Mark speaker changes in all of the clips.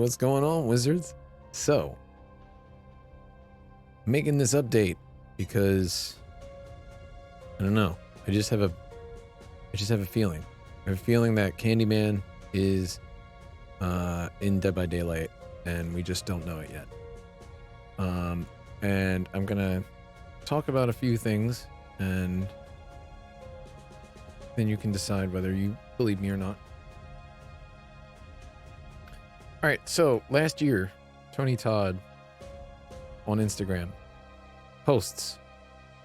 Speaker 1: what's going on, wizards? So, making this update because I don't know. I just have a feeling. I have a feeling that CandyMan is in Dead by Daylight, and we just don't know it yet. And I'm gonna talk about a few things, and then you can decide whether you believe me or not. All right, so last year, Tony Todd on Instagram posts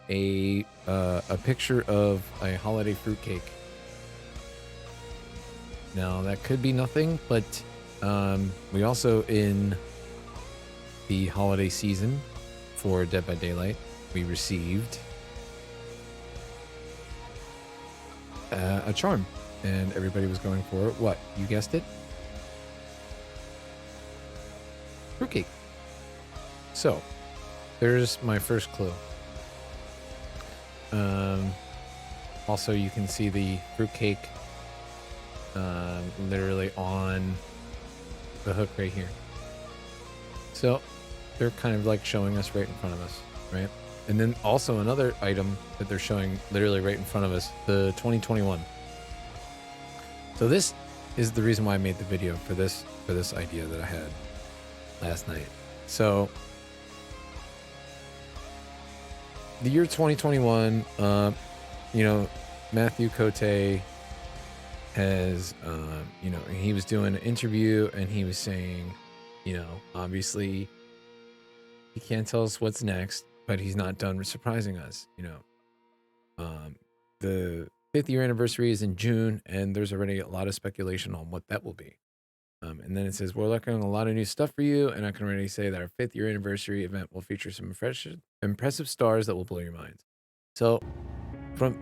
Speaker 1: a picture of a holiday fruitcake. Now that could be nothing, but we also, in the holiday season for Dead by Daylight, we received a charm, and everybody was going for it. What? You guessed it? Fruitcake. So, there's my first clue. Also, you can see the fruitcake literally on the hook right here. So, they're kind of like showing us right in front of us, right? And then also another item that they're showing literally right in front of us, the 2021. So this is the reason why I made the video for this idea that I had last night. So the year 2021, you know, Matthew Cote has, you know, he was doing an interview and he was saying, you know, obviously he can't tell us what's next, but he's not done surprising us, you know. The 5th year anniversary is in June, and there's already a lot of speculation on what that will be. And then it says, we're looking at a lot of new stuff for you, and I can already say that our 5th year anniversary event will feature some impressive stars that will blow your minds. So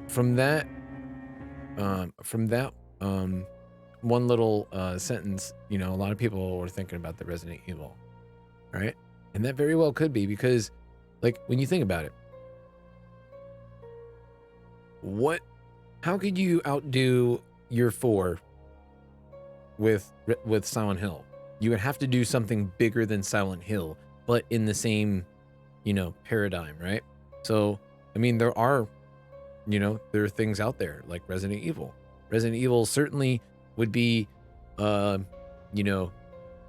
Speaker 1: from that one little sentence, you know, a lot of people were thinking about the Resident Evil, right? And that very well could be, because like when you think about it, how could you outdo year 4 with Silent Hill? You would have to do something bigger than Silent Hill, but in the same, you know, paradigm, right? So, I mean, there are things out there like Resident Evil. Resident Evil certainly would be, you know,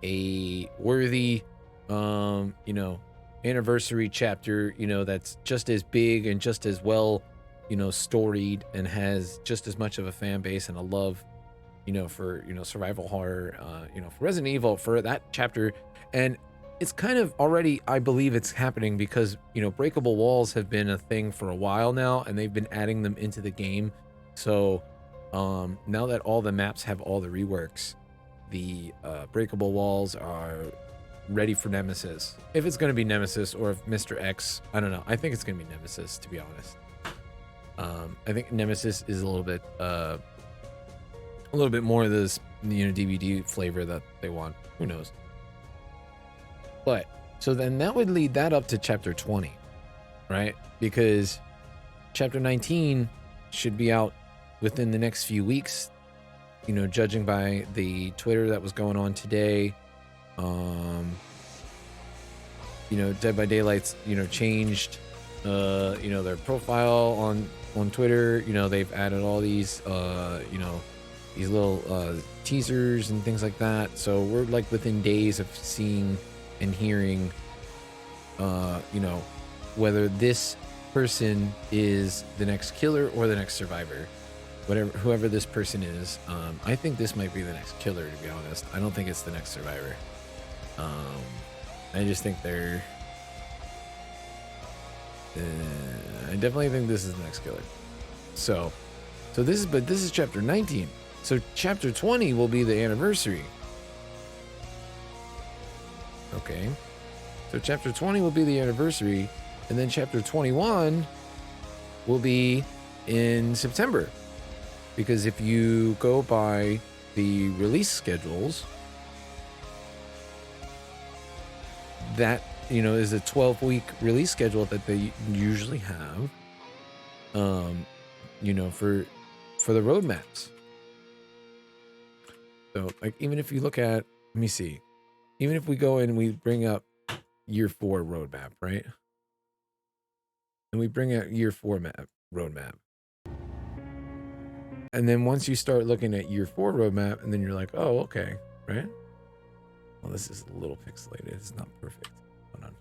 Speaker 1: a worthy, you know, anniversary chapter, you know, that's just as big and just as well, you know, storied, and has just as much of a fan base and a love, you know, for, you know, survival horror, you know, for Resident Evil, for that chapter. And it's kind of already, I believe it's happening, because, you know, breakable walls have been a thing for a while now, and they've been adding them into the game. So now that all the maps have all the reworks, the breakable walls are ready for Nemesis. If it's going to be Nemesis, or if Mr. X, I don't know. I think it's going to be Nemesis, to be honest. I think Nemesis is a little bit more of this, you know, DVD flavor that they want. Who knows? But so then that would lead that up to chapter 20, right? Because chapter 19 should be out within the next few weeks, you know, judging by the Twitter that was going on today. You know, Dead by Daylight's, you know, changed, you know, their profile on Twitter. You know, they've added all these, you know, these little teasers and things like that. So we're like within days of seeing and hearing, you know, whether this person is the next killer or the next survivor. Whoever this person is, I think this might be the next killer, to be honest. I don't think it's the next survivor. I just think I definitely think this is the next killer. So this is chapter 19. So chapter 20 will be the anniversary. Okay. So chapter 20 will be the anniversary, and then chapter 21 will be in September. Because if you go by the release schedules, that, you know, is a 12-week release schedule that they usually have, you know, for the roadmaps. So, like, even if you look at, let me see, even if we go and we bring up year 4 roadmap, right? And we bring out year 4 roadmap. And then once you start looking at year 4 roadmap, and then you're like, oh, okay, right? Well, this is a little pixelated. It's not perfect. Hold on.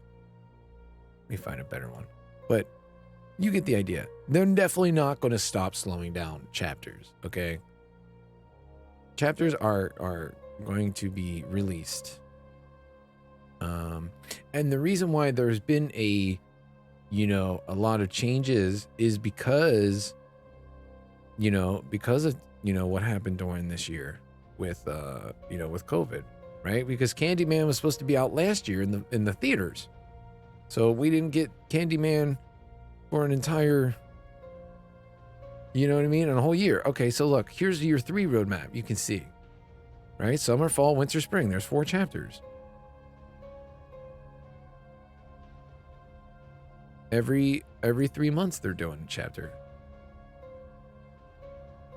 Speaker 1: Let me find a better one. But you get the idea. They're definitely not going to stop slowing down chapters, okay? Chapters are going to be released. And the reason why there's been a lot of changes is because, because of, what happened during this year with, with COVID, right? Because CandyMan was supposed to be out last year in the theaters. So we didn't get CandyMan for an entire, you know what I mean? And a whole year. Okay, so look, here's year 3 roadmap. You can see, right? Summer, fall, winter, spring. There's 4 chapters. Every 3 months they're doing a chapter.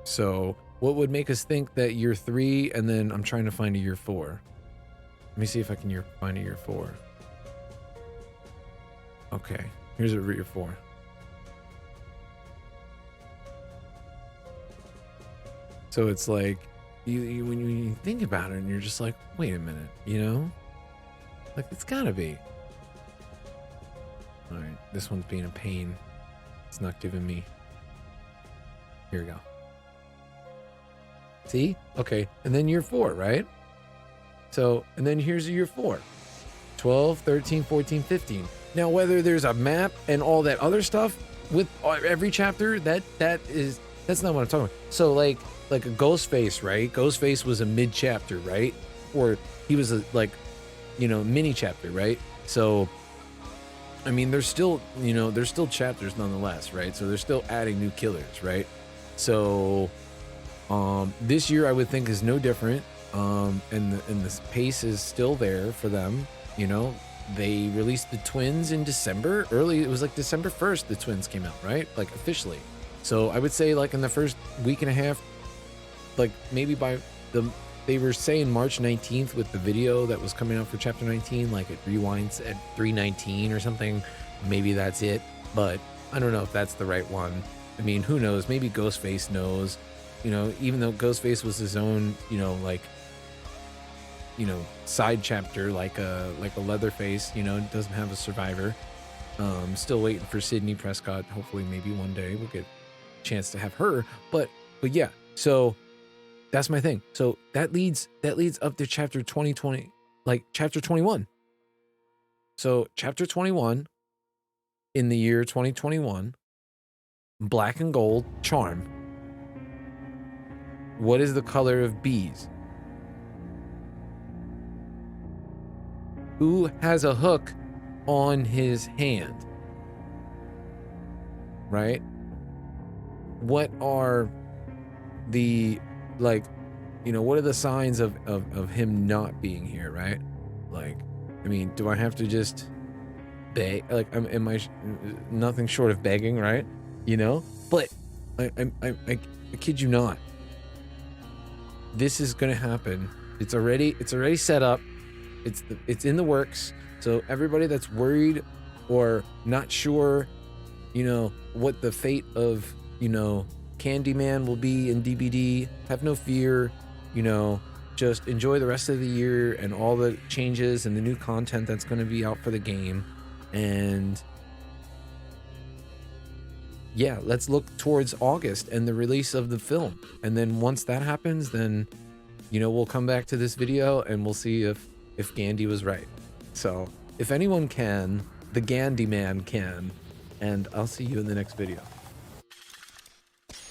Speaker 1: So what would make us think that year 3, and then I'm trying to find a year 4. Let me see if I can find a year 4. Okay, here's a year 4. So it's like, when you think about it, and you're just like, wait a minute, like it's gotta be. All right, this one's being a pain. It's not giving me. Here we go. See? Okay, and then year 4, right? So, and then here's year 4. 12, 13, 14, 15. Now, whether there's a map and all that other stuff with every chapter, that's not what I'm talking about. So, like a Ghostface, right? Ghostface was a mid-chapter, right? Or he was a, mini chapter, right? So, I mean, there's still chapters nonetheless, right? So they're still adding new killers, right? So, this year I would think is no different. And the pace is still there for them. They released the twins in December. It was like December 1st the twins came out, right? Like officially. So I would say like in the first week and a half, like maybe they were saying March 19th with the video that was coming out for chapter 19, like it rewinds at 3:19 or something. Maybe that's it, but I don't know if that's the right one. I mean, who knows? Maybe Ghostface knows, even though Ghostface was his own, side chapter, like a Leatherface, doesn't have a survivor. Still waiting for Sydney Prescott. Hopefully maybe one day we'll get a chance to have her, but yeah, so that's my thing. So that leads up to chapter 2020, like chapter 21. So chapter 21 in the year 2021, black and gold charm. What is the color of bees? Who has a hook on his hand? Right? What are the, what are the signs of him not being here, right? Like, I mean, do I have to just beg? Like, am I nothing short of begging, right? But I kid you not. This is gonna happen. It's already set up. It's in the works. So everybody that's worried or not sure, what the fate of, CandyMan will be in DBD, have no fear, just enjoy the rest of the year and all the changes and the new content that's going to be out for the game. And yeah, let's look towards August and the release of the film. And then once that happens, then, we'll come back to this video and we'll see if Gandy was right. So if anyone can, the CandyMan can, and I'll see you in the next video.